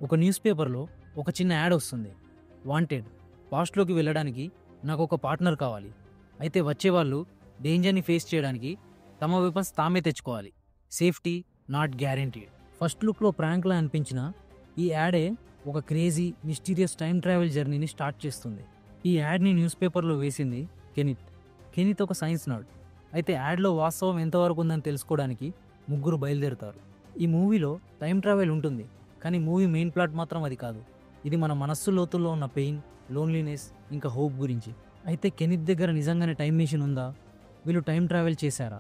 ఒక న్యూస్ పేపర్లో ఒక చిన్న యాడ్ వస్తుంది. వాంటెడ్, పాస్ట్లోకి వెళ్ళడానికి నాకు ఒక పార్ట్నర్ కావాలి. అయితే వచ్చేవాళ్ళు డేంజర్ని ఫేస్ చేయడానికి తమ వెపన్స్ తామే తెచ్చుకోవాలి. Safety not guaranteed. ఫస్ట్ లుక్లో ప్రాంక్లా అనిపించిన ఈ యాడే ఒక క్రేజీ మిస్టీరియస్ టైం ట్రావెల్ జర్నీని స్టార్ట్ చేస్తుంది. ఈ యాడ్ని న్యూస్ పేపర్లో వేసింది కెనిత్. కెనిత్ ఒక సైన్స్ నర్డ్. అయితే యాడ్లో వాస్తవం ఎంతవరకు ఉందని తెలుసుకోవడానికి ముగ్గురు బయలుదేరుతారు. ఈ మూవీలో టైం ట్రావెల్ ఉంటుంది, కానీ మూవీ మెయిన్ ప్లాట్ మాత్రం అది కాదు. ఇది మన మనస్సు లోతుల్లో ఉన్న పెయిన్, లోన్లీనెస్, ఇంకా హోప్ గురించి. అయితే కెనిత్ దగ్గర నిజంగానే టైం మెషిన్ ఉందా? వీళ్ళు టైం ట్రావెల్ చేశారా?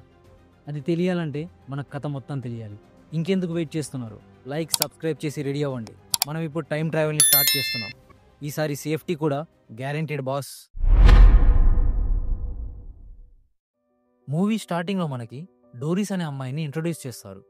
అది తెలియాలంటే మన కథ మొత్తం తెలియాలి. ఇంకెందుకు వెయిట్ చేస్తున్నారు? లైక్, సబ్స్క్రైబ్ చేసి రెడీ అవ్వండి. మనం ఇప్పుడు టైం ట్రావెల్ని స్టార్ట్ చేస్తున్నాం. ఈసారి సేఫ్టీ కూడా గ్యారెంటీడ్ బాస్. మూవీ స్టార్టింగ్లో మనకి డోరీస్ అనే అమ్మాయిని ఇంట్రొడ్యూస్ చేస్తారు.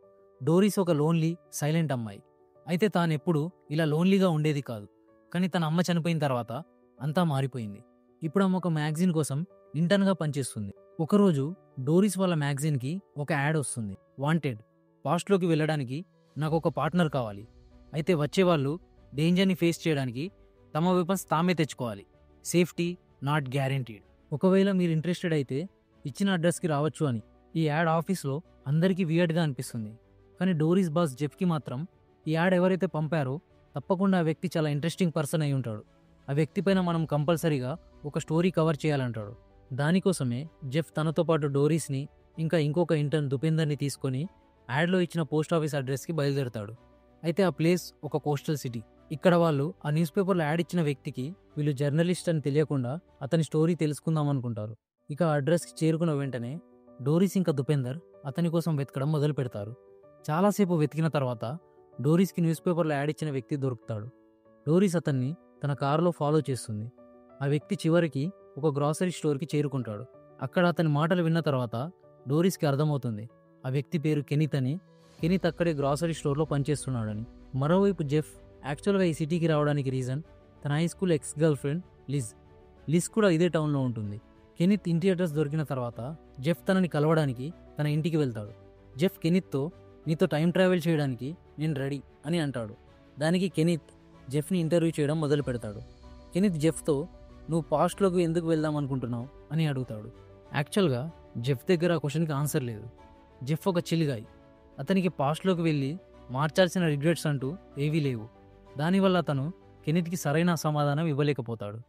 డోరీస్ ఒక లోన్లీ, సైలెంట్ అమ్మాయి. అయితే తానెప్పుడు ఇలా లోన్లీగా ఉండేది కాదు. కానీ తన అమ్మ చనిపోయిన తర్వాత అంతా మారిపోయింది. ఇప్పుడు ఆమె ఒక మ్యాగజైన్ కోసం ఇంటర్న్గా పనిచేస్తుంది. ఒకరోజు డోరీస్ వాళ్ళ మ్యాగజైన్కి ఒక యాడ్ వస్తుంది. వాంటెడ్, పాస్ట్లోకి వెళ్ళడానికి నాకు ఒక పార్ట్నర్ కావాలి. అయితే వచ్చేవాళ్ళు డేంజర్ని ఫేస్ చేయడానికి తమ వెపన్స్ తామే తెచ్చుకోవాలి. Safety not guaranteed. ఒకవేళ మీరు ఇంట్రెస్టెడ్ అయితే ఇచ్చిన అడ్రస్కి రావచ్చు అని. ఈ యాడ్ ఆఫీస్లో అందరికీ వియర్డ్గా అనిపిస్తుంది. కానీ డోరీస్ బాస్ జెఫ్కి మాత్రం ఈ యాడ్ ఎవరైతే పంపారో తప్పకుండా ఆ వ్యక్తి చాలా ఇంట్రెస్టింగ్ పర్సన్ అయి ఉంటాడు. ఆ వ్యక్తి పైన మనం కంపల్సరీగా ఒక స్టోరీ కవర్ చేయాలంటాడు. దానికోసమే జెఫ్ తనతో పాటు డోరీస్ని ఇంకా ఇంకొక ఇంటర్న్ దుపేందర్ని తీసుకొని యాడ్లో ఇచ్చిన పోస్ట్ ఆఫీస్ అడ్రస్కి బయలుదేరుతాడు. అయితే ఆ ప్లేస్ ఒక కోస్టల్ సిటీ. ఇక్కడ వాళ్ళు ఆ న్యూస్ పేపర్లో యాడ్ ఇచ్చిన వ్యక్తికి వీళ్ళు జర్నలిస్ట్ అని తెలియకుండా అతని స్టోరీ తెలుసుకుందాం అనుకుంటారు. ఇక ఆ అడ్రస్కి చేరుకున్న వెంటనే డోరీస్ ఇంకా దుపేందర్ అతని కోసం వెతకడం మొదలు పెడతారు. చాలాసేపు వెతికిన తర్వాత డోరీస్కి న్యూస్ పేపర్లో యాడ్ ఇచ్చిన వ్యక్తి దొరుకుతాడు. డోరీస్ అతన్ని తన కారులో ఫాలో చేస్తుంది. ఆ వ్యక్తి చివరికి ఒక గ్రాసరీ స్టోర్కి చేరుకుంటాడు. అక్కడ అతని మాటలు విన్న తర్వాత డోరీస్కి అర్థమవుతుంది ఆ వ్యక్తి పేరు కెనిత్ అని. కెనిత్ అక్కడే గ్రాసరీ స్టోర్లో పనిచేస్తున్నాడని. మరోవైపు జెఫ్ యాక్చువల్గా ఈ సిటీకి రావడానికి రీజన్ తన high school ex girlfriend Liz. Liz కూడా ఇదే టౌన్లో ఉంటుంది. కెనిత్ ఇంటి అడ్రస్ దొరికిన తర్వాత జెఫ్ తనని కలవడానికి తన ఇంటికి వెళ్తాడు. జెఫ్ కెనిత్తో నీతో టైం ట్రావెల్ చేయడానికి నేను రెడీ అని అంటాడు. దానికి కెనిత్ జెఫ్ని ఇంటర్వ్యూ చేయడం మొదలు పెడతాడు. కెనిత్ జెఫ్తో నువ్వు పాస్ట్లోకి ఎందుకు వెళ్దాం అనుకుంటున్నావు అని అడుగుతాడు. యాక్చువల్గా జెఫ్ దగ్గర ఆ క్వశ్చన్కి ఆన్సర్ లేదు. జెఫ్ ఒక చిల్లిగాయ్. అతనికి పాస్ట్లోకి వెళ్ళి మార్చాల్సిన రిగ్రెట్స్ అంటూ ఏవీ లేవు. దానివల్ల అతను కెనిత్కి సరైన సమాధానం ఇవ్వలేకపోతాడు.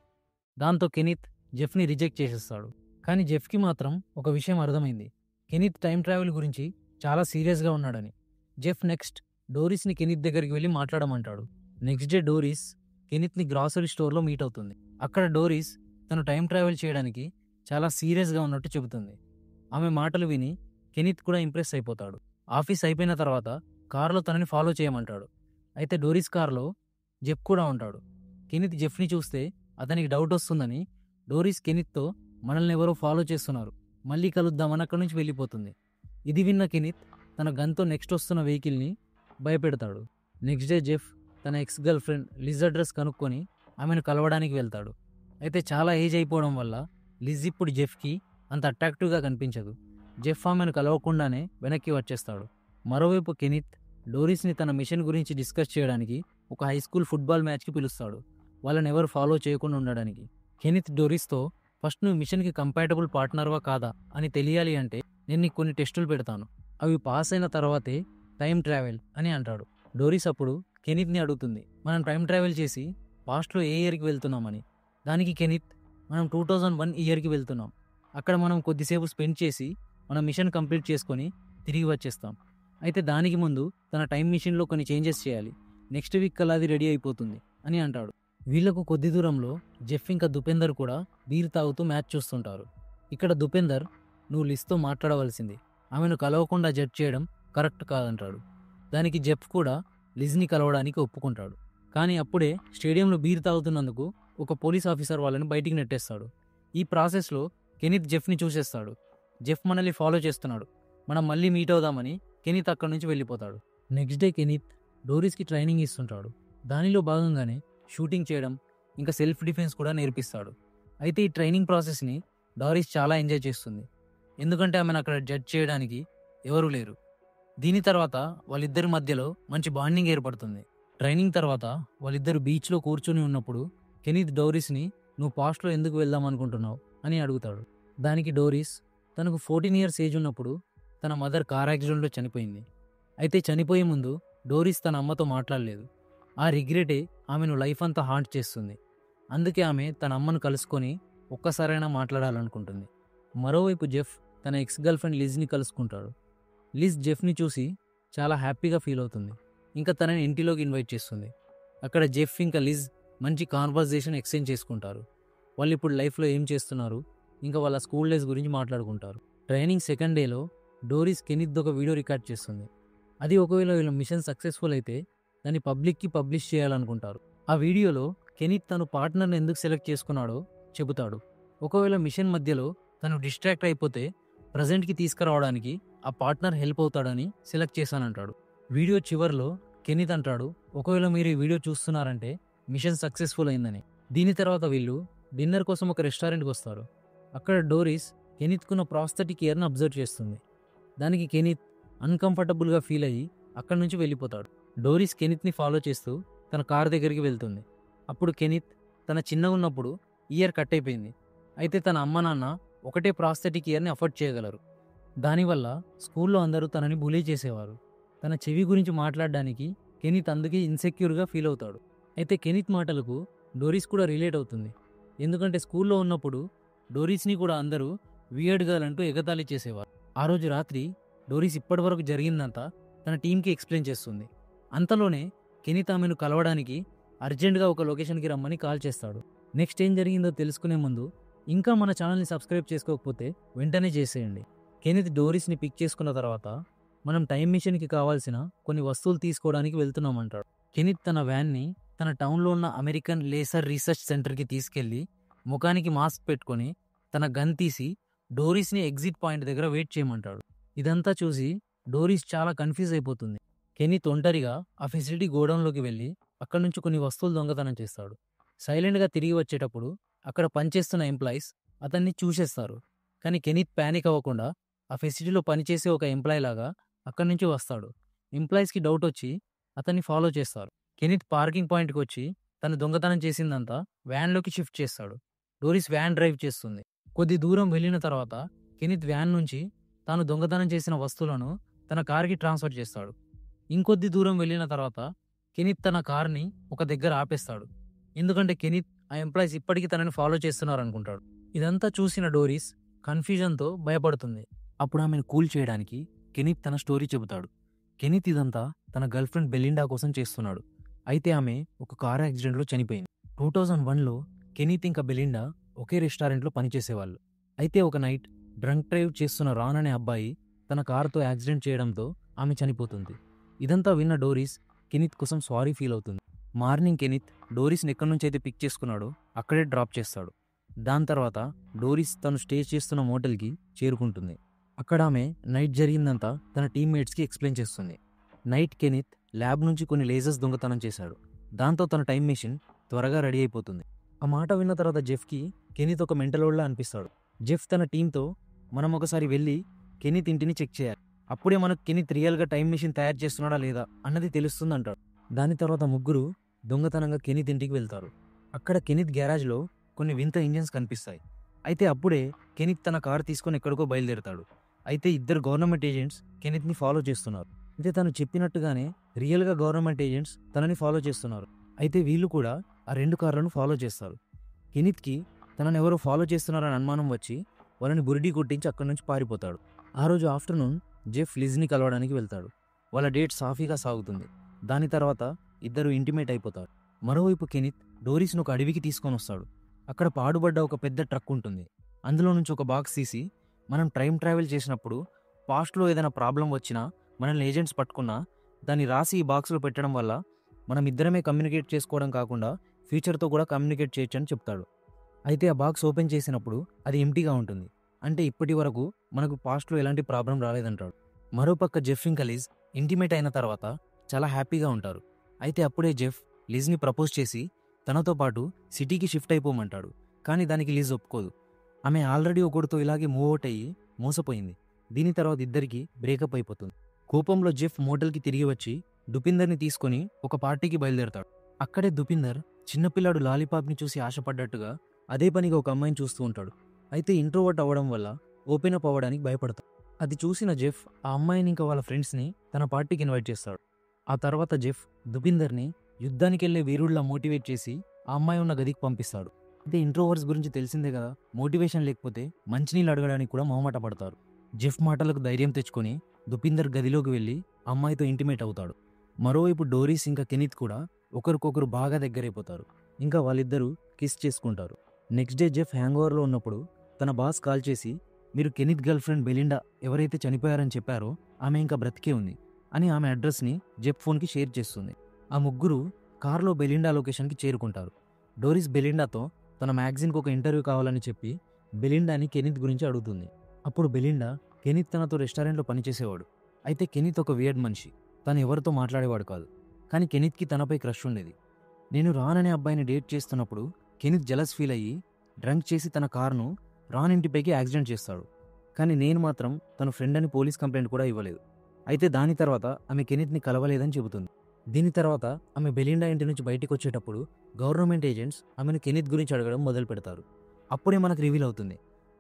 దాంతో కెనిత్ జెఫ్ని రిజెక్ట్ చేసేస్తాడు. కానీ జెఫ్కి మాత్రం ఒక విషయం అర్థమైంది. కెనిత్ టైం ట్రావెల్ గురించి చాలా సీరియస్గా ఉన్నాడని. జెఫ్ నెక్స్ట్ డోరీస్ని కెనిత్ దగ్గరికి వెళ్ళి మాట్లాడమంటాడు. నెక్స్ట్ డే డోరీస్ కెనిత్ని గ్రాసరీ స్టోర్లో మీట్ అవుతుంది. అక్కడ డోరీస్ తను టైం ట్రావెల్ చేయడానికి చాలా సీరియస్గా ఉన్నట్టు చెబుతుంది. ఆమె మాటలు విని కెనిత్ కూడా ఇంప్రెస్ అయిపోతాడు. ఆఫీస్ అయిపోయిన తర్వాత కారులో తనని ఫాలో చేయమంటాడు. అయితే డోరీస్ కారులో జెఫ్ కూడా ఉంటాడు. కెనిత్ జెఫ్ని చూస్తే అతనికి డౌట్ వస్తుందని డోరీస్ కెనిత్తో మనల్ని ఎవరో ఫాలో చేస్తున్నారు, మళ్ళీ కలుద్దామని అక్కడి నుంచి వెళ్ళిపోతుంది. ఇది విన్న కెనిత్ తన గన్తో నెక్స్ట్ వస్తున్న వెహికల్ని భయపెడతాడు. నెక్స్ట్ డే జెఫ్ తన ఎక్స్ గర్ల్ ఫ్రెండ్ లిజ్ అడ్రస్ కనుక్కొని ఆమెను కలవడానికి వెళ్తాడు. అయితే చాలా ఏజ్ అయిపోవడం వల్ల లిజ్ ఇప్పుడు జెఫ్కి అంత అట్రాక్టివ్గా కనిపించదు. జెఫ్ ఆమెను కలవకుండానే వెనక్కి వచ్చేస్తాడు. మరోవైపు కెనిత్ డోరీస్ని తన మిషన్ గురించి డిస్కస్ చేయడానికి ఒక హై స్కూల్ ఫుట్బాల్ మ్యాచ్కి పిలుస్తాడు, వాళ్ళని ఎవరు ఫాలో చేయకుండా ఉండడానికి. కెనిత్ డోరీస్తో ఫస్ట్ నువ్వు మిషన్కి కంపాటబుల్ పార్ట్నర్వా కాదా అని తెలియాలి అంటే నేను నీకు కొన్ని టెస్టులు పెడతాను, అవి పాస్ అయిన తర్వాతే టైం ట్రావెల్ అని అంటాడు. డోరీస్ అప్పుడు కెనిత్ని అడుగుతుంది మనం టైం ట్రావెల్ చేసి పాస్ట్లో ఏ ఇయర్కి వెళ్తున్నామని. దానికి కెనిత్ మనం 2001 ఇయర్కి వెళ్తున్నాం, అక్కడ మనం కొద్దిసేపు స్పెండ్ చేసి మన మిషన్ కంప్లీట్ చేసుకొని తిరిగి వచ్చేస్తాం. అయితే దానికి ముందు తన టైం మిషన్లో కొన్ని చేంజెస్ చేయాలి, నెక్స్ట్ వీక్ కల్లా అది రెడీ అయిపోతుంది అని అంటాడు. వీళ్లకు కొద్ది దూరంలో జెఫ్ ఇంకా దుపేందర్ కూడా బీర్ తాగుతూ మ్యాచ్ చూస్తుంటారు. ఇక్కడ దుపేందర్ నువ్వు లిజ్తో మాట్లాడవలసింది, ఆమెను కలవకుండా జడ్జ్ చేయడం కరెక్ట్ కాదంటాడు. దానికి జెఫ్ కూడా లిజ్ని కలవడానికి ఒప్పుకుంటాడు. కానీ అప్పుడే స్టేడియంలో బీర్ తాగుతున్నందుకు ఒక పోలీస్ ఆఫీసర్ వాళ్ళని బయటికి నెట్టేస్తాడు. ఈ ప్రాసెస్లో కెనిత్ జెఫ్ని చూసేస్తాడు. జెఫ్ మనల్ని ఫాలో చేస్తున్నాడు, మనం మళ్ళీ మీట్ అవుదామని కెనిత్ అక్కడి నుంచి వెళ్ళిపోతాడు. నెక్స్ట్ డే కెనిత్ డోరీస్కి ట్రైనింగ్ ఇస్తుంటాడు. దానిలో భాగంగానే షూటింగ్ చేయడం ఇంకా సెల్ఫ్ డిఫెన్స్ కూడా నేర్పిస్తాడు. అయితే ఈ ట్రైనింగ్ ప్రాసెస్ని డోరీస్ చాలా ఎంజాయ్ చేస్తుంది, ఎందుకంటే ఆమెను అక్కడ జడ్జ్ చేయడానికి ఎవరూ లేరు. దీని తర్వాత వాళ్ళిద్దరి మధ్యలో మంచి బాండింగ్ ఏర్పడుతుంది. ట్రైనింగ్ తర్వాత వాళ్ళిద్దరు బీచ్లో కూర్చొని ఉన్నప్పుడు కెనీత్ డోరిస్ని నువ్వు పాస్ట్లో ఎందుకు వెళ్దాం అనుకుంటున్నావు అని అడుగుతాడు. దానికి డోరిస్ తనకు 14 ఇయర్స్ ఏజ్ ఉన్నప్పుడు తన మదర్ కార్ యాక్సిడెంట్లో చనిపోయింది. అయితే చనిపోయే ముందు డోరిస్ తన అమ్మతో మాట్లాడలేదు. ఆ రిగ్రెటే ఆమెను లైఫ్ అంతా హాంట్ చేస్తుంది. అందుకే ఆమె తన అమ్మను కలుసుకొని ఒక్కసారైనా మాట్లాడాలనుకుంటుంది. మరోవైపు జెఫ్ తన ఎక్స్ గర్ల్ ఫ్రెండ్ లిజ్ని కలుసుకుంటాడు. లిజ్ జెఫ్ని చూసి చాలా హ్యాపీగా ఫీల్ అవుతుంది. ఇంకా తనని ఇంటిలోకి ఇన్వైట్ చేస్తుంది. అక్కడ జెఫ్ ఇంకా లిజ్ మంచి కాన్వర్జేషన్ ఎక్స్చేంజ్ చేసుకుంటారు. వాళ్ళు ఇప్పుడు లైఫ్లో ఏం చేస్తున్నారు, ఇంకా వాళ్ళ స్కూల్ డేస్ గురించి మాట్లాడుకుంటారు. ట్రైనింగ్ సెకండ్ డేలో డోరిస్ కెనిత్ ఒక వీడియో రికార్డ్ చేస్తుంది. అది ఒకవేళ వీళ్ళ మిషన్ సక్సెస్ఫుల్ అయితే దాన్ని పబ్లిక్కి పబ్లిష్ చేయాలనుకుంటారు. ఆ వీడియోలో కెనిత్ తను పార్ట్నర్ని ఎందుకు సెలెక్ట్ చేసుకున్నాడో చెబుతాడు. ఒకవేళ మిషన్ మధ్యలో తను డిస్ట్రాక్ట్ అయిపోతే ప్రజెంట్కి తీసుకురావడానికి ఆ పార్ట్నర్ హెల్ప్ అవుతాడని సెలెక్ట్ చేశానంటాడు. వీడియో చివర్లో కెనిత్ అంటాడు, ఒకవేళ మీరు ఈ వీడియో చూస్తున్నారంటే మిషన్ సక్సెస్ఫుల్ అయిందని. దీని తర్వాత వీళ్ళు డిన్నర్ కోసం ఒక రెస్టారెంట్కి వస్తారు. అక్కడ డోరిస్ కెనిత్కున్న ప్రాస్థెటిక్ ఇయర్ని అబ్జర్వ్ చేస్తుంది. దానికి కెనిత్ అన్కంఫర్టబుల్గా ఫీల్ అయ్యి అక్కడి నుంచి వెళ్ళిపోతాడు. డోరిస్ కెనిత్ని ఫాలో చేస్తూ తన కార్ దగ్గరికి వెళ్తుంది. అప్పుడు కెనిత్ తన చిన్నగా ఉన్నప్పుడు ఇయర్ కట్ అయిపోయింది. అయితే తన అమ్మ నాన్న ఒకటే ప్రాస్థెటిక్ ఇయర్ని అఫోర్డ్ చేయగలరు. దానివల్ల స్కూల్లో అందరూ తనని బులీ చేసేవారు. తన చెవి గురించి మాట్లాడడానికి కెనిత్ అందుకే ఇన్సెక్యూర్గా ఫీల్ అవుతాడు. అయితే కెనిత్ మాటలకు డోరిస్ కూడా రిలేట్ అవుతుంది. ఎందుకంటే స్కూల్లో ఉన్నప్పుడు డోరిస్ని కూడా అందరూ వియర్డ్ గర్ల్ అంటూ ఎగతాళి చేసేవారు. ఆ రోజు రాత్రి డోరిస్ ఇప్పటివరకు జరిగిందంతా తన టీంకి ఎక్స్ప్లెయిన్ చేస్తుంది. అంతలోనే కెనిత్ ఆమెను కలవడానికి అర్జెంటుగా ఒక లొకేషన్కి రమ్మని కాల్ చేస్తాడు. నెక్స్ట్ ఏం జరిగిందో తెలుసుకునే ముందు ఇంకా మన ఛానల్ని సబ్స్క్రైబ్ చేసుకోకపోతే వెంటనే చేసేయండి. కెనిత్ డోరిస్ని పిక్ చేసుకున్న తర్వాత మనం టైం మిషన్కి కావాల్సిన కొన్ని వస్తువులు తీసుకోవడానికి వెళ్తున్నామంటాడు. కెనిత్ తన వ్యాన్ని తన టౌన్లో ఉన్న అమెరికన్ లేసర్ రీసెర్చ్ సెంటర్కి తీసుకెళ్లి ముఖానికి మాస్క్ పెట్టుకొని తన గన్ తీసి డోరిస్ని ఎగ్జిట్ పాయింట్ దగ్గర వెయిట్ చేయమంటాడు. ఇదంతా చూసి డోరిస్ చాలా కన్ఫ్యూజ్ అయిపోతుంది. కెనిత్ ఒంటరిగా ఆ ఫెసిలిటీ గోడౌన్లోకి వెళ్ళి అక్కడి నుంచి కొన్ని వస్తువులు దొంగతనం చేస్తాడు. సైలెంట్గా తిరిగి వచ్చేటప్పుడు అక్కడ పనిచేస్తున్న ఎంప్లాయీస్ అతన్ని చూసేస్తారు. కానీ కెనిత్ ప్యానిక్ అవ్వకుండా ఆ ఫెసిలిటీలో పనిచేసే ఒక ఎంప్లాయీ లాగా అక్కడి నుంచి వస్తాడు. ఎంప్లాయీస్కి డౌట్ వచ్చి అతన్ని ఫాలో చేస్తారు. కెనిత్ పార్కింగ్ పాయింట్కి వచ్చి తను దొంగతనం చేసిందంతా వ్యాన్లోకి షిఫ్ట్ చేస్తాడు. డోరిస్ వ్యాన్ డ్రైవ్ చేస్తుంది. కొద్ది దూరం వెళ్ళిన తర్వాత కెనిత్ వ్యాన్ నుంచి తాను దొంగతనం చేసిన వస్తువులను తన కార్కి ట్రాన్స్ఫర్ చేస్తాడు. ఇంకొద్ది దూరం వెళ్ళిన తర్వాత కెనిత్ తన కార్ని ఒక దగ్గర ఆపేస్తాడు. ఎందుకంటే కెనిత్ ఆ ఎంప్లాయీస్ ఇప్పటికీ తనని ఫాలో చేస్తున్నారు అనుకుంటాడు. ఇదంతా చూసిన డోరిస్ కన్ఫ్యూజన్తో భయపడుతుంది. అప్పుడు ఆమెను కూల్ చేయడానికి కెనిత్ తన స్టోరీ చెబుతాడు. కెనిత్ ఇదంతా తన గర్ల్ ఫ్రెండ్ బెలిండా కోసం చేస్తున్నాడు. అయితే ఆమె ఒక కారు యాక్సిడెంట్లో చనిపోయింది. 2001లో కెనిత్ ఇంకా బెలిండా ఒకే రెస్టారెంట్లో పనిచేసేవాళ్ళు. అయితే ఒక నైట్ డ్రంక్ డ్రైవ్ చేస్తున్న రాన్ అనే అబ్బాయి తన కారుతో యాక్సిడెంట్ చేయడంతో ఆమె చనిపోతుంది. ఇదంతా విన్న డోరిస్ కెనిత్ కోసం సారీ ఫీల్ అవుతుంది. మార్నింగ్ కెనిత్ డోరిస్ని ఎక్కడి నుంచి అయితే పిక్ చేసుకున్నాడో అక్కడే డ్రాప్ చేస్తాడు. దాని తర్వాత డోరిస్ తను స్టే చేస్తున్న మోటల్కి చేరుకుంటుంది. అక్కడ ఆమె నైట్ జరిగిందంతా తన టీమ్మేట్స్కి ఎక్స్ప్లెయిన్ చేస్తుంది. నైట్ కెనిత్ ల్యాబ్ నుంచి కొన్ని లేజర్స్ దొంగతనం చేశాడు. దాంతో తన టైం మెషిన్ త్వరగా రెడీ అయిపోతుంది. ఆ మాట విన్న తర్వాత జెఫ్కి కెనిత్ ఒక మెంటలోడ్లా అనిపిస్తాడు. జెఫ్ తన టీంతో మనం ఒకసారి వెళ్ళి కెనిత్ ఇంటిని చెక్ చేయాలి, అప్పుడే మనకు కెనిత్ రియల్గా టైం మెషిన్ తయారు చేస్తున్నాడా లేదా అన్నది తెలుస్తుంది అంటాడు. దాని తర్వాత ముగ్గురు దొంగతనంగా కెనిత్ ఇంటికి వెళ్తారు. అక్కడ కెనిత్ గ్యారేజ్లో కొన్ని వింత ఇంజన్స్ కనిపిస్తాయి. అయితే అప్పుడే కెనిత్ తన కారు తీసుకొని ఎక్కడికో బయలుదేరుతాడు. అయితే ఇద్దరు గవర్నమెంట్ ఏజెంట్స్ కెనిత్ని ఫాలో చేస్తున్నారు. అయితే తను చెప్పినట్టుగానే రియల్గా గవర్నమెంట్ ఏజెంట్స్ తనని ఫాలో చేస్తున్నారు. అయితే వీళ్ళు కూడా ఆ 2 కార్లను ఫాలో చేస్తారు. కెనిత్కి తనని ఎవరో ఫాలో చేస్తున్నారని అనుమానం వచ్చి వాళ్ళని బురిడీ కొట్టించి అక్కడి నుంచి పారిపోతాడు. ఆ రోజు ఆఫ్టర్నూన్ జెఫ్ లిజ్ని కలవడానికి వెళ్తాడు. వాళ్ళ డేట్ సాఫీగా సాగుతుంది. దాని తర్వాత ఇద్దరు ఇంటిమేట్ అయిపోతారు. మరోవైపు కెనిత్ డోరిస్ను ఒక అడవికి తీసుకొని వస్తాడు. అక్కడ పాడుబడ్డ ఒక పెద్ద ట్రక్ ఉంటుంది. అందులో నుంచి ఒక బాక్స్ తీసి మనం టైం ట్రావెల్ చేసినప్పుడు పాస్ట్లో ఏదైనా ప్రాబ్లం వచ్చినా మనల్ని ఏజెంట్స్ పట్టుకున్నా దాన్ని రాసి ఈ బాక్స్లో పెట్టడం వల్ల మనం ఇద్దరమే కమ్యూనికేట్ చేసుకోవడం కాకుండా ఫ్యూచర్తో కూడా కమ్యూనికేట్ చేయొచ్చు అని చెప్తాడు. అయితే ఆ బాక్స్ ఓపెన్ చేసినప్పుడు అది ఎంటీగా ఉంటుంది. అంటే ఇప్పటి వరకు మనకు పాస్ట్లో ఎలాంటి ప్రాబ్లం రాలేదంటాడు. మరోపక్క జెఫ్ ఇంకా లిజ్ ఇంటిమేట్ అయిన తర్వాత చాలా హ్యాపీగా ఉంటారు. అయితే అప్పుడే జెఫ్ లిజ్ని ప్రపోజ్ చేసి తనతో పాటు సిటీకి షిఫ్ట్ అయిపోమంటాడు. కానీ దానికి లిజ్ ఒప్పుకోదు. ఆమె ఆల్రెడీ ఒకరితో ఇలాగే మూవ్ అవుట్ అయ్యి మోసపోయింది. దీని తర్వాత ఇద్దరికి బ్రేకప్ అయిపోతుంది. కోపంలో జెఫ్ మోటల్కి తిరిగి వచ్చి దుపిందర్ని తీసుకొని ఒక పార్టీకి బయలుదేరతాడు. అక్కడే దుపిందర్ చిన్నపిల్లాడు లాలీపాప్ని చూసి ఆశపడ్డట్టుగా అదే పనిగా ఒక అమ్మాయిని చూస్తూ ఉంటాడు. అయితే ఇంట్రోవర్ట్ అవ్వడం వల్ల ఓపెన్ అప్ అవ్వడానికి భయపడతాడు. అది చూసిన జెఫ్ ఆ అమ్మాయిని ఇంకా వాళ్ళ ఫ్రెండ్స్ని తన పార్టీకి ఇన్వైట్ చేస్తాడు. ఆ తర్వాత జెఫ్ దుపిందర్ని యుద్ధానికి వెళ్ళే వీరుడిలా మోటివేట్ చేసి ఆ అమ్మాయి ఉన్న గదికి పంపిస్తాడు. అయితే ఇంట్రోవర్స్ గురించి తెలిసిందే కదా, మోటివేషన్ లేకపోతే మంచినీళ్ళు అడగడానికి కూడా మొహమాట పడతారు. జెఫ్ మాటలకు ధైర్యం తెచ్చుకొని దుపిందర్ గదిలోకి వెళ్ళి అమ్మాయితో ఇంటిమేట్ అవుతాడు. మరోవైపు డోరీస్ ఇంకా కెనిత్ కూడా ఒకరికొకరు బాగా దగ్గరైపోతారు. ఇంకా వాళ్ళిద్దరూ కిస్ చేసుకుంటారు. నెక్స్ట్ డే జెఫ్ హ్యాంగ్ ఓవర్లో ఉన్నప్పుడు తన బాస్ కాల్ చేసి, మీరు కెనిత్ గర్ల్ ఫ్రెండ్ బెలిండా ఎవరైతే చనిపోయారని చెప్పారో ఆమె ఇంకా బ్రతికే ఉంది అని ఆమె అడ్రస్ని జెఫ్ ఫోన్కి షేర్ చేస్తుంది. ఆ ముగ్గురు కారులో బెలిండా లొకేషన్కి చేరుకుంటారు. డోరిస్ బెలిండాతో తన మ్యాగజైన్కి ఒక ఇంటర్వ్యూ కావాలని చెప్పి బెలిండాని కెనిత్ గురించి అడుగుతుంది. అప్పుడు బెలిండా కెనిత్ తనతో రెస్టారెంట్లో పనిచేసేవాడు. అయితే కెనిత్ ఒక వియర్డ్ మనిషి, తను ఎవరితో మాట్లాడేవాడు కాదు. కానీ కెనిత్కి తనపై క్రష్ ఉండేది. నేను రాన్ అనే అబ్బాయిని డేట్ చేస్తున్నప్పుడు కెనిత్ జలస్ ఫీల్ అయ్యి డ్రంక్ చేసి తన కారును రాన్ ఇంటిపైకి యాక్సిడెంట్ చేస్తాడు. కానీ నేను మాత్రం తన ఫ్రెండ్ అని పోలీస్ కంప్లైంట్ కూడా ఇవ్వలేదు. అయితే దాని తర్వాత ఆమె కెనిత్ని కలవలేదని చెబుతుంది. దీని తర్వాత ఆమె బెలిండా ఇంటి నుంచి బయటికి వచ్చేటప్పుడు గవర్నమెంట్ ఏజెంట్స్ ఆమెను కెనిత్ గురించి అడగడం మొదలు పెడతారు. అప్పుడే మనకు రివీల్ అవుతుంది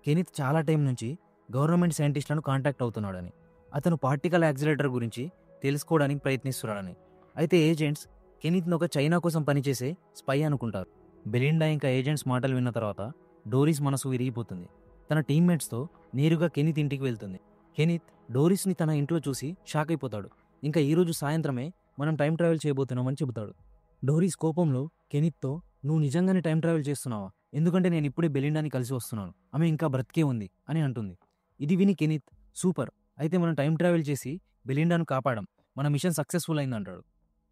కెనిత్ చాలా టైం నుంచి గవర్నమెంట్ సైంటిస్టులను కాంటాక్ట్ అవుతున్నాడని, అతను పార్టికల్ యాక్సిలరేటర్ గురించి తెలుసుకోవడానికి ప్రయత్నిస్తున్నాడని. అయితే ఏజెంట్స్ కెనిత్ను ఒక చైనా కోసం పనిచేసే స్పై అనుకుంటారు. బెలిండా ఇంకా ఏజెంట్స్ మాటలు విన్న తర్వాత డోరిస్ మనసు విరిగిపోతుంది. తన టీమ్మేట్స్తో నేరుగా కెనిత్ ఇంటికి వెళ్తుంది. కెనిత్ డోరిస్ని తన ఇంట్లో చూసి షాక్ అయిపోతాడు. ఇంకా ఈరోజు సాయంత్రమే మనం టైం ట్రావెల్ చేయబోతున్నామని చెబుతాడు. డోరిస్ కోపంలో కెనిత్తో, నువ్వు నిజంగానే టైం ట్రావెల్ చేస్తున్నావా? ఎందుకంటే నేను ఇప్పుడే బెలిండాని కలిసి వస్తున్నాను, ఆమె ఇంకా బ్రతికే ఉంది అని అంటుంది. ఇది విని కెనిత్, సూపర్, అయితే మనం టైం ట్రావెల్ చేసి బెలిండాను కాపాడాం, మన మిషన్ సక్సెస్ఫుల్ అయిందంటాడు.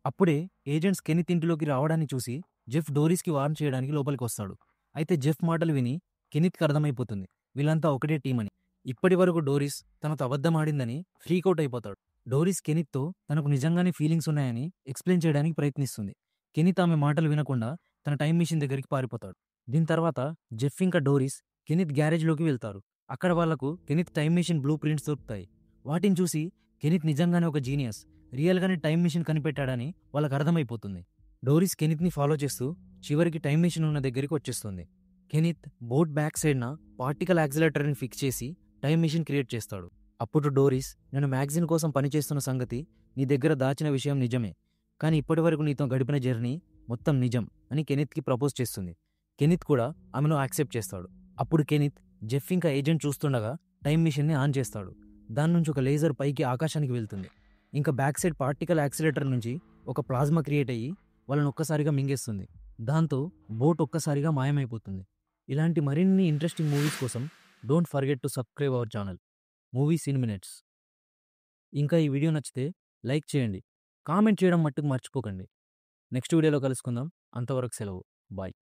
అప్పుడే ఏజెంట్స్ కెనిత్ ఇంటిలోకి రావడాన్ని చూసి జెఫ్ డోరిస్కి వార్న్ చేయడానికి లోపలికి వస్తాడు. అయితే జెఫ్ మాటలు విని కెనిత్కి అర్థమైపోతుంది వీళ్ళంతా ఒకటే టీం అని. ఇప్పటి వరకు డోరిస్ తనతో అబద్ధం ఆడిందని ఫ్రీకౌట్ అయిపోతాడు. డోరిస్ కెనిత్తో తనకు నిజంగానే ఫీలింగ్స్ ఉన్నాయని ఎక్స్ప్లెయిన్ చేయడానికి ప్రయత్నిస్తుంది. కెనిత్ ఆమె మాటలు వినకుండా తన టైం మిషన్ దగ్గరికి పారిపోతాడు. దీని తర్వాత జెఫ్ ఇంకా డోరిస్ కెనిత్ గ్యారేజ్లోకి వెళ్తారు. అక్కడ వాళ్లకు Kenneth time machine blueprints దొరుకుతాయి. వాటిని చూసి కెనిత్ నిజంగానే ఒక జీనియస్, రియల్గానే టైం మిషన్ కనిపెట్టాడని వాళ్ళకు అర్థమైపోతుంది. డోరిస్ కెనిత్ని ఫాలో చేస్తూ చివరికి టైం మిషన్ ఉన్న దగ్గరికి వచ్చేస్తుంది. కెనిత్ బోట్ బ్యాక్ సైడ్న పార్టికల్ యాక్సిలరేటర్ని ఫిక్స్ చేసి టైం మిషన్ క్రియేట్ చేస్తాడు. అప్పుడు డోరిస్, నేను మ్యాగజైన్ కోసం పనిచేస్తున్న సంగతి నీ దగ్గర దాచిన విషయం నిజమే, కానీ ఇప్పటివరకు నీతో గడిపిన జర్నీ మొత్తం నిజం అని కెనిత్కి ప్రపోజ్ చేస్తుంది. కెనిత్ కూడా ఆమెను యాక్సెప్ట్ చేస్తాడు. అప్పుడు కెనిత్ జెఫ్ ఇంకా ఏజెంట్ చూస్తుండగా టైం మిషన్ని ఆన్ చేస్తాడు. దాని నుంచి ఒక లేజర్ పైకి ఆకాశానికి వెళ్తుంది. ఇంకా బ్యాక్ సైడ్ పార్టికల్ యాక్సిలరేటర్ నుంచి ఒక ప్లాజ్మా క్రియేట్ అయ్యి వాళ్ళని ఒక్కసారిగా మింగేస్తుంది. దాంతో బోట్ ఒక్కసారిగా మాయమైపోతుంది. ఇలాంటి మరిన్ని ఇంట్రెస్టింగ్ మూవీస్ కోసం don't forget to subscribe our channel movies in minutes. ఇంకా ఈ వీడియో నచ్చితే లైక్ చేయండి, కామెంట్ చేయడం మట్టుకు మర్చిపోకండి. నెక్స్ట్ వీడియోలో కలుసుకుందాం. అంతవరకు సెలవు. బాయ్.